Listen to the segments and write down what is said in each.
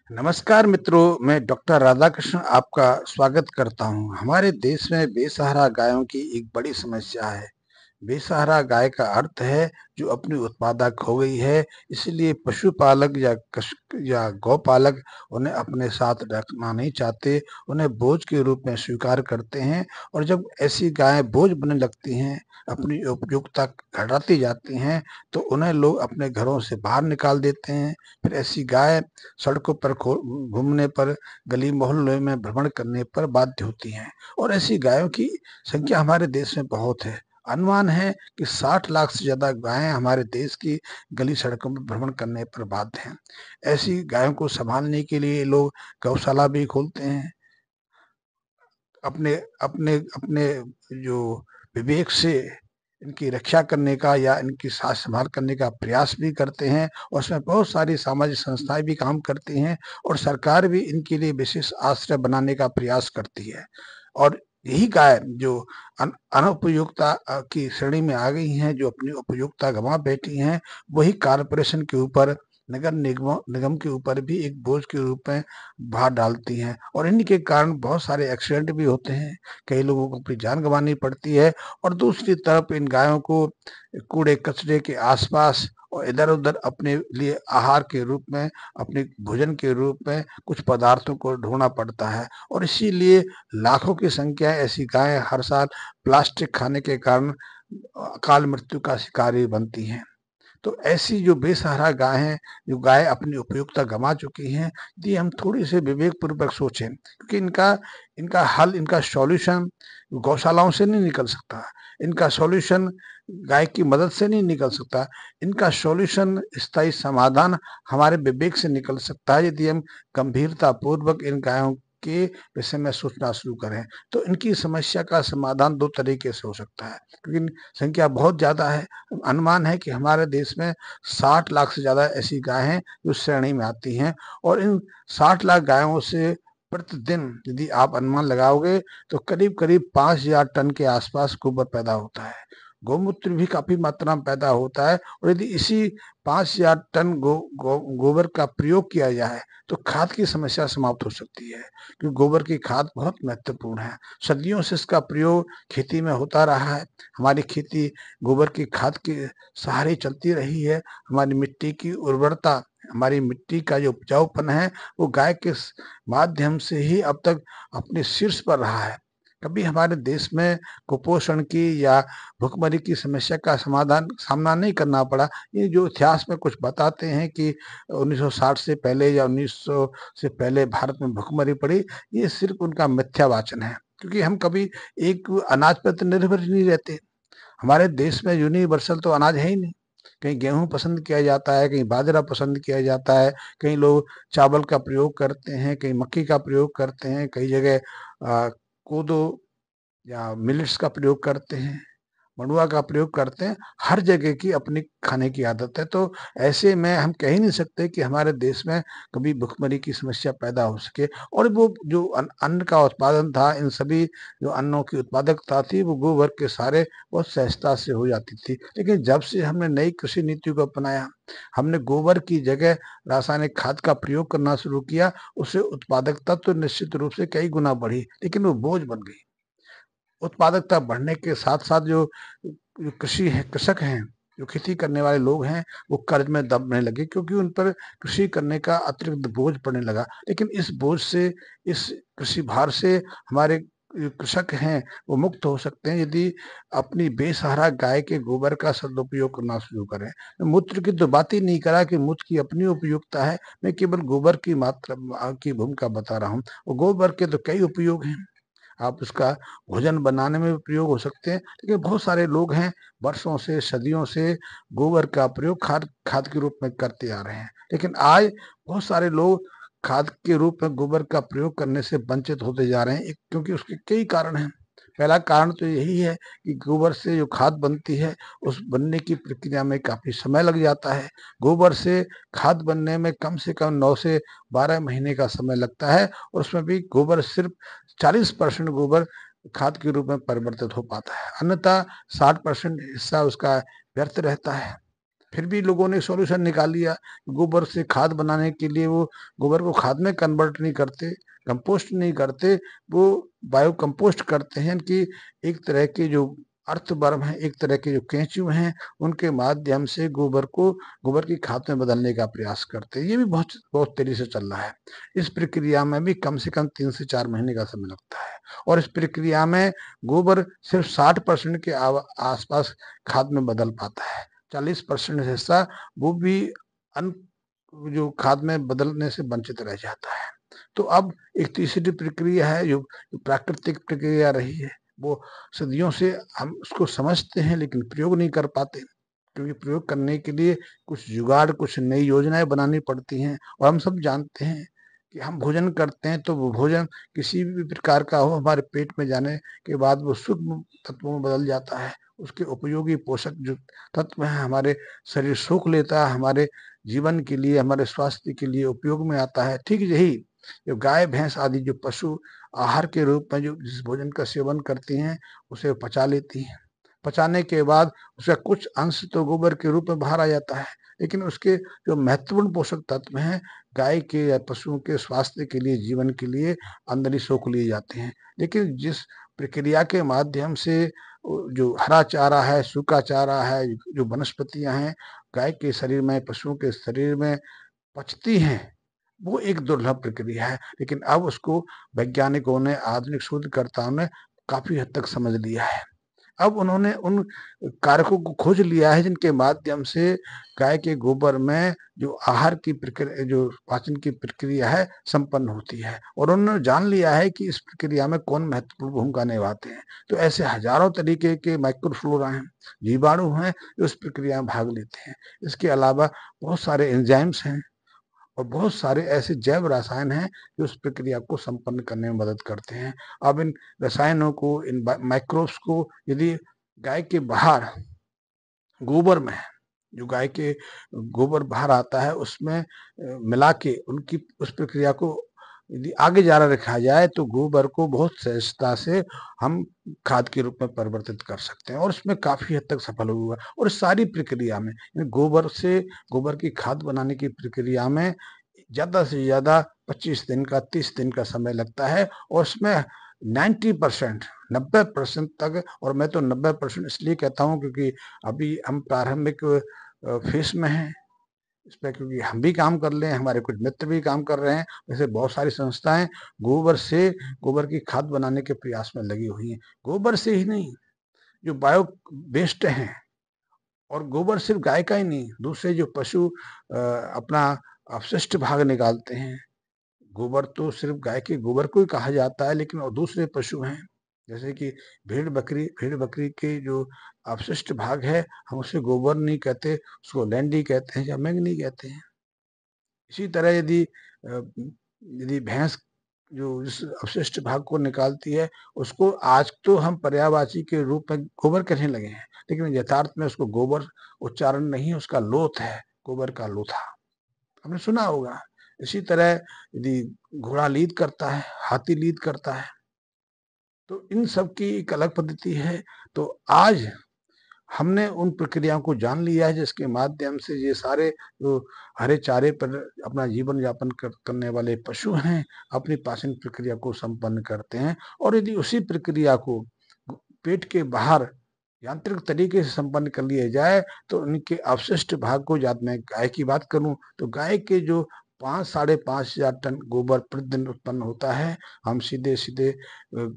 नमस्कार मित्रों, मैं डॉक्टर राधाकृष्ण आपका स्वागत करता हूँ। हमारे देश में बेसहारा गायों की एक बड़ी समस्या है। बेसहारा गाय का अर्थ है जो अपनी उत्पादक हो गई है, इसलिए पशुपालक या गौपालक उन्हें अपने साथ रखना नहीं चाहते, उन्हें बोझ के रूप में स्वीकार करते हैं। और जब ऐसी गायें बोझ बनने लगती हैं, अपनी उपयोगिता घटाती जाती हैं, तो उन्हें लोग अपने घरों से बाहर निकाल देते हैं। फिर ऐसी गाय सड़कों पर घूमने पर, गली मोहल्ले में भ्रमण करने पर बाध्य होती हैं। और ऐसी गायों की संख्या हमारे देश में बहुत है। अनुमान है कि 60 लाख से ज्यादा गायें हमारे देश की गली सड़कों में भ्रमण करने पर बाध्य हैं। ऐसी गायों को संभालने के लिए लोग गौशाला भी खोलते हैं। अपने अपने अपने जो विवेक से इनकी रक्षा करने का या इनकी साथ संभाल करने का प्रयास भी करते हैं, और उसमें बहुत सारी सामाजिक संस्थाएं भी काम करती हैं, और सरकार भी इनके लिए विशेष आश्रय बनाने का प्रयास करती है। और यही गाय जो अनुपयुक्ता की श्रेणी में आ गई हैं, जो अपनी उपयुक्तता गंवा बैठी हैं, वही कारपोरेशन के ऊपर, नगर निगम निगम के ऊपर भी एक बोझ के रूप में भार डालती हैं। और इन्हीं के कारण बहुत सारे एक्सीडेंट भी होते हैं, कई लोगों को अपनी जान गंवानी पड़ती है। और दूसरी तरफ इन गायों को कूड़े कचरे के आसपास और इधर उधर अपने लिए आहार के रूप में, अपने भोजन के रूप में कुछ पदार्थों को ढूंढना पड़ता है। और इसीलिए लाखों की संख्या ऐसी गायें हर साल प्लास्टिक खाने के कारण अकाल मृत्यु का शिकार बनती हैं। तो ऐसी जो बेसहारा गाय हैं, जो गाय अपनी उपयुक्तता गंवा चुकी हैं, यदि हम थोड़ी से विवेकपूर्वक सोचें, क्योंकि इनका इनका हल, इनका सॉल्यूशन गौशालाओं से नहीं निकल सकता, इनका सॉल्यूशन गाय की मदद से नहीं निकल सकता, इनका सॉल्यूशन स्थायी समाधान हमारे विवेक से निकल सकता है, यदि हम गंभीरता पूर्वक इन गायों के विषय में सोचना शुरू करें। तो इनकी समस्या का समाधान दो तरीके से हो सकता है, क्योंकि संख्या बहुत ज्यादा है। अनुमान है कि हमारे देश में 60 लाख से ज्यादा ऐसी गाय हैं जो श्रेणी में आती हैं। और इन 60 लाख गायों से प्रतिदिन यदि आप अनुमान लगाओगे, तो करीब करीब 5,000 टन के आसपास गोबर पैदा होता है। गौमूत्र भी काफी मात्रा में पैदा होता है। और यदि इसी 5,000 टन गोबर का प्रयोग किया जाए, तो खाद की समस्या समाप्त हो सकती है, क्योंकि गोबर की खाद बहुत महत्वपूर्ण है। सदियों से इसका प्रयोग खेती में होता रहा है। हमारी खेती गोबर की खाद के सहारे चलती रही है। हमारी मिट्टी की उर्वरता, हमारी मिट्टी का जो उपजाऊपन है, वो गाय के माध्यम से ही अब तक अपने शीर्ष पर रहा है। कभी हमारे देश में कुपोषण की या भुखमरी की समस्या का सामना नहीं करना पड़ा। ये जो इतिहास में कुछ बताते हैं कि 1960 से पहले या 1900 से पहले भारत में भुखमरी पड़ी, ये सिर्फ उनका मिथ्या वाचन है, क्योंकि हम कभी एक अनाज पर तो निर्भर ही नहीं रहते। हमारे देश में यूनिवर्सल तो अनाज है ही नहीं। कहीं गेहूं पसंद किया जाता है, कहीं बाजरा पसंद किया जाता है, कहीं लोग चावल का प्रयोग करते हैं, कहीं मक्की का प्रयोग करते हैं, कई जगह कोदो या मिलेट्स का प्रयोग करते हैं, मंडुआ का प्रयोग करते हैं। हर जगह की अपनी खाने की आदत है। तो ऐसे में हम कह ही नहीं सकते कि हमारे देश में कभी भुखमरी की समस्या पैदा हो सके। और वो जो अन्न का उत्पादन था, इन सभी जो अन्नों की उत्पादकता थी, वो गोबर के सारे बहुत सहजता से हो जाती थी। लेकिन जब से हमने नई कृषि नीति को अपनाया, हमने गोबर की जगह रासायनिक खाद का प्रयोग करना शुरू किया, उससे उत्पादकता तो निश्चित रूप से कई गुना बढ़ी, लेकिन वो बोझ बन गई। उत्पादकता बढ़ने के साथ साथ जो कृषक हैं, जो खेती करने वाले लोग हैं, वो कर्ज में दबने लगे, क्योंकि उन पर कृषि करने का अतिरिक्त बोझ पड़ने लगा। लेकिन इस बोझ से, इस कृषि भार से हमारे जो कृषक हैं, वो मुक्त हो सकते हैं यदि अपनी बेसहारा गाय के गोबर का सदुपयोग करना शुरू करें। मूत्र की तो बात ही नहीं करा कि मूत्र की अपनी उपयोगिता है। मैं केवल गोबर की मात्रा की भूमिका बता रहा हूँ। और गोबर के तो कई उपयोग हैं। आप उसका भोजन बनाने में भी प्रयोग हो सकते हैं। लेकिन बहुत सारे लोग हैं, वर्षों से, सदियों से गोबर का प्रयोग खाद खाद के रूप में करते आ रहे हैं। लेकिन आज बहुत सारे लोग खाद के रूप में गोबर का प्रयोग करने से वंचित होते जा रहे हैं, क्योंकि उसके कई कारण हैं। पहला कारण तो यही है कि गोबर से जो खाद बनती है, उस बनने की प्रक्रिया में काफी समय लग जाता है। गोबर से खाद बनने में कम से कम 9 से 12 महीने का समय लगता है। और उसमें भी गोबर सिर्फ 40% गोबर खाद के रूप में परिवर्तित हो पाता है, अन्यथा 60% हिस्सा उसका व्यर्थ रहता है। फिर भी लोगों ने सॉल्यूशन निकाल लिया, गोबर से खाद बनाने के लिए वो गोबर को खाद में कन्वर्ट नहीं करते, कंपोस्ट नहीं करते, वो बायो कंपोस्ट करते हैं कि एक तरह के जो अर्थवर्म हैं, एक तरह के जो केंचुए हैं, उनके माध्यम से गोबर की खाद में बदलने का प्रयास करते हैं। ये भी बहुत बहुत तेजी से चल रहा है। इस प्रक्रिया में भी कम से कम 3 से 4 महीने का समय लगता है और इस प्रक्रिया में गोबर सिर्फ 60% के आसपास खाद में बदल पाता है। 40% हिस्सा वो भी अन जो खाद में बदलने से वंचित रह जाता है। तो अब एक तीसरी प्रक्रिया है जो प्राकृतिक प्रक्रिया रही है, वो सदियों से हम उसको समझते हैं लेकिन प्रयोग नहीं कर पाते, क्योंकि प्रयोग करने के लिए कुछ जुगाड़, कुछ नई योजनाएं बनानी पड़ती हैं। और हम सब जानते हैं कि हम भोजन करते हैं तो वो भोजन किसी भी प्रकार का हो, हमारे पेट में जाने के बाद वो सूक्ष्म तत्वों में बदल जाता है। उसके उपयोगी पोषक जो तत्व हैं हमारे शरीर सोख लेता है, हमारे जीवन के लिए, हमारे स्वास्थ्य के लिए उपयोग में आता है। ठीक यही जो गाय भैंस आदि जो पशु आहार के रूप में जो जिस भोजन का सेवन करती हैं उसे पचा लेती हैं। पचाने के बाद उसका कुछ अंश तो गोबर के रूप में बाहर आ जाता है, लेकिन उसके जो महत्वपूर्ण पोषक तत्व हैं गाय के या पशुओं के स्वास्थ्य के लिए, जीवन के लिए अंदर ही सोख लिए जाते हैं। लेकिन जिस प्रक्रिया के माध्यम से जो हरा चारा है, सूखा चारा है, जो वनस्पतियां हैं गाय के शरीर में, पशुओं के शरीर में पचती हैं, वो एक दुर्लभ प्रक्रिया है। लेकिन अब उसको वैज्ञानिकों ने, आधुनिक शोधकर्ताओं ने काफी हद तक समझ लिया है। अब उन्होंने उन कारकों को खोज लिया है जिनके माध्यम से गाय के गोबर में जो आहार की प्रक्रिया, जो पाचन की प्रक्रिया है संपन्न होती है, और उन्होंने जान लिया है कि इस प्रक्रिया में कौन महत्वपूर्ण भूमिका निभाते हैं। तो ऐसे हजारों तरीके के माइक्रोफ्लोरा हैं, जीवाणु हैं जो इस प्रक्रिया में भाग लेते हैं। इसके अलावा बहुत सारे एंजाइम्स हैं और बहुत सारे ऐसे जैव रसायन हैं जो उस प्रक्रिया को संपन्न करने में मदद करते हैं। अब इन रसायनों को, इन माइक्रोब्स को यदि गाय के बाहर गोबर में, जो गाय के गोबर बाहर आता है उसमें मिला के उनकी उस प्रक्रिया को यदि आगे जारी रखा जाए तो गोबर को बहुत सहजता से हम खाद के रूप में परिवर्तित कर सकते हैं और उसमें काफी हद तक सफल हुआ। और इस सारी प्रक्रिया में गोबर की खाद बनाने की प्रक्रिया में ज्यादा से ज्यादा 25 दिन का, 30 दिन का समय लगता है और उसमें 90%, 90% तक, और मैं तो 90% इसलिए कहता हूँ क्योंकि अभी हम प्रारंभिक फेस में हैं इसमें, क्योंकि हम भी काम कर रहे हैं, हमारे कुछ मित्र भी काम कर रहे हैं, वैसे बहुत सारी संस्थाएं गोबर की खाद बनाने के प्रयास में लगी हुई हैं। गोबर से ही नहीं, जो बायो वेस्ट हैं, और गोबर सिर्फ गाय का ही नहीं, दूसरे जो पशु अपना अपशिष्ट भाग निकालते हैं, गोबर तो सिर्फ गाय के गोबर को ही कहा जाता है, लेकिन और दूसरे पशु हैं जैसे कि भेड़ बकरी के जो अपशिष्ट भाग है, हम उसे गोबर नहीं कहते, उसको लैंडी कहते हैं या मैंगनी कहते हैं। इसी तरह यदि भैंस जो इस अवशिष्ट भाग को निकालती है, उसको आज तो हम पर्यायवाची के रूप में गोबर कहने लगे हैं, लेकिन यथार्थ में उसको गोबर उच्चारण नहीं, उसका लोथ है, गोबर का लोथा, आपने सुना होगा। इसी तरह यदि घोड़ा लीद करता है, हाथी लीद करता है, तो इन सब की एक अलग पद्धति है। तो आज हमने उन प्रक्रियाओं को जान लिया है जिसके माध्यम से ये सारे जो हरे चारे पर अपना जीवन यापन करने वाले पशु हैं, अपनी पाचन प्रक्रिया को संपन्न करते हैं। और यदि उसी प्रक्रिया को पेट के बाहर यांत्रिक तरीके से संपन्न कर लिया जाए तो उनके अवशिष्ट भाग को, जब मैं गाय की बात करूं तो गाय के जो 5-5.5 हजार टन गोबर प्रतिदिन उत्पन्न होता है, हम सीधे सीधे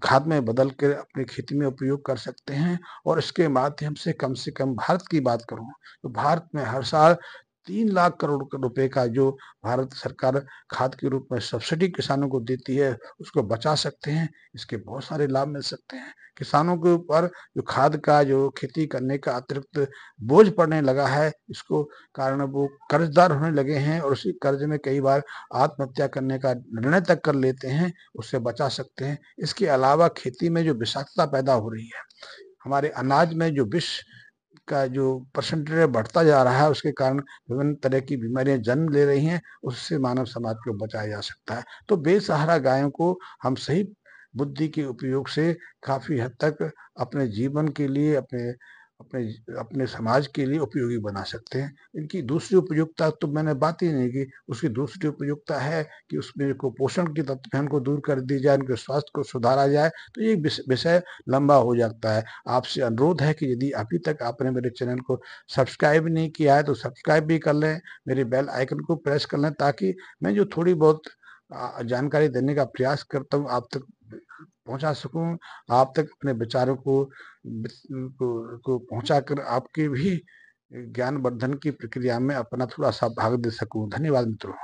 खाद में बदल कर अपनी खेती में उपयोग कर सकते हैं। और इसके माध्यम से कम भारत की बात करूं तो भारत में हर साल 3 लाख करोड़ रुपए का जो भारत सरकार खाद के रूप में सब्सिडी किसानों को देती है, उसको बचा सकते हैं। इसके बहुत सारे लाभ मिल सकते हैं किसानों के ऊपर। जो खाद का, जो खेती करने का अतिरिक्त बोझ पड़ने लगा है, इसको कारण वो कर्जदार होने लगे हैं और उसी कर्ज में कई बार आत्महत्या करने का निर्णय तक कर लेते हैं, उससे बचा सकते हैं। इसके अलावा खेती में जो विषाक्तता पैदा हो रही है, हमारे अनाज में जो विष का जो परसेंटेज बढ़ता जा रहा है, उसके कारण विभिन्न तरह की बीमारियां जन्म ले रही हैं, उससे मानव समाज को बचाया जा सकता है। तो बेसहारा गायों को हम सही बुद्धि के उपयोग से काफी हद तक अपने जीवन के लिए, अपने अपने अपने समाज के लिए उपयोगी बना सकते हैं। इनकी दूसरी उपयोगिता तो मैंने बात ही नहीं की। उसकी दूसरी उपयोगिता है कि उसमें कुपोषण की तत्व को दूर कर दी जाए, उनके स्वास्थ्य को सुधारा जाए, तो ये विषय लंबा हो जाता है। आपसे अनुरोध है कि यदि अभी तक आपने मेरे चैनल को सब्सक्राइब नहीं किया है तो सब्सक्राइब भी कर लें, मेरे बेल आइकन को प्रेस कर लें, ताकि मैं जो थोड़ी बहुत जानकारी देने का प्रयास करता हूँ आप तक पहुंचा सकूं। आप तक अपने विचारों को पहुंचाकर आपके भी ज्ञान वर्धन की प्रक्रिया में अपना थोड़ा सा भाग दे सकूं। धन्यवाद मित्रों।